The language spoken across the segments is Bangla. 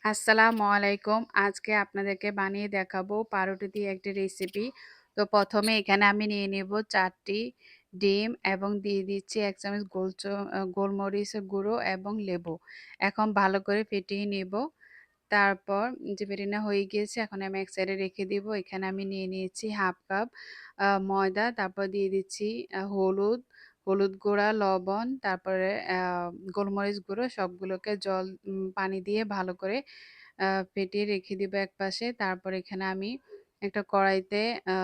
আসসালামু আলাইকুম। আজকে আপনাদেরকে বানিয়ে দেখাবো পাউরুটি দিয়ে একটি রেসিপি। তো ১ম এ এখানে আমি নিয়ে নেব ৪ টি ডিম এবং দিয়ে দিচ্ছি ১ চামচ গোলমরিচের গুঁড়ো এবং লেবু। এখন ভালো করে ফেটিয়ে নেব। তারপর যে ফেটানো হয়ে গিয়েছে এখন আমি এক সাইডে রেখে দিব। এখানে আমি নিয়ে নিয়েছি 1/2 কাপ ময়দা, তারপর দিয়ে দিচ্ছি হলুদ গুঁড়া, লবণ, তারপরে গোলমরিচ গুঁড়ো সবগুলোকে পানি দিয়ে ভালো করে ফেটিয়ে রেখে দিব একপাশে। তারপর এখানে আমি একটা কড়াইতে আ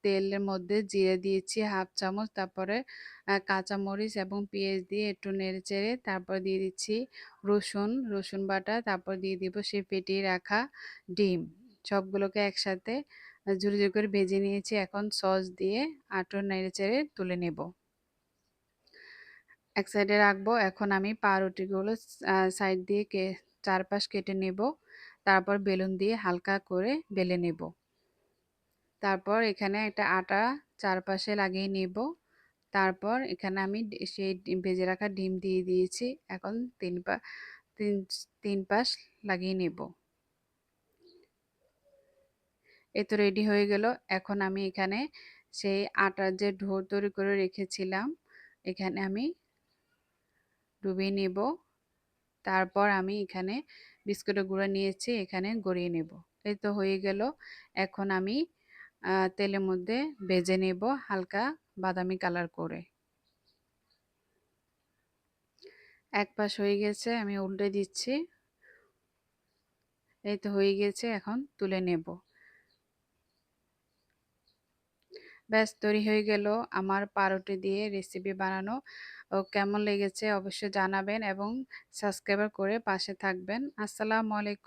তেলের মধ্যে জিরে দিয়েছি 1/2 চামচ। তারপরে কাঁচামরিচ এবং পেঁয়াজ দিয়ে একটু নেড়েচেড়ে তারপর দিয়ে দিচ্ছি রসুন বাটা। তারপর দিয়ে দিব সেই ফেটিয়ে রাখা ডিম। সবগুলোকে একসাথে ঝুরি করে ভেজে নিয়েছি। এখন সস দিয়ে আঁটো নেড়েচেড়ে তুলে নেব। এক সাইডে রাখবো। এখন আমি পাউরুটিগুলো সাইড দিয়ে চারপাশ কেটে নেব। তারপর বেলুন দিয়ে হালকা করে বেলে নেব। তারপর এখানে একটা আটা চারপাশে লাগিয়ে নেব। তারপর এখানে আমি সেই ভেজে রাখা ডিম দিয়ে দিয়েছি। এখন ৩ পাশ লাগিয়ে নেব। এই তো রেডি হয়ে গেল। এখন আমি এখানে সেই আটার যে তৈরি করে রেখেছিলাম, এখানে আমি ডুবিয়ে নেব। তারপর আমি এখানে বিস্কুটের গুঁড়া নিয়েছি, এখানে গড়িয়ে নেব। এই তো হয়ে গেল। এখন আমি তেলের মধ্যে ভেজে নেব হালকা বাদামি কালার করে। এক পাশ হয়ে গেছে, আমি উল্টে দিচ্ছি। এই তো হয়ে গেছে, এখন তুলে নেব। ব্যাস তৈরি হয়ে গেল আমার পাউরুটি দিয়ে রেসিপি বানানো। কেমন লেগেছে অবশ্যই জানাবেন এবং সাবস্ক্রাইব করে পাশে থাকবেন। আসসালামু আলাইকুম।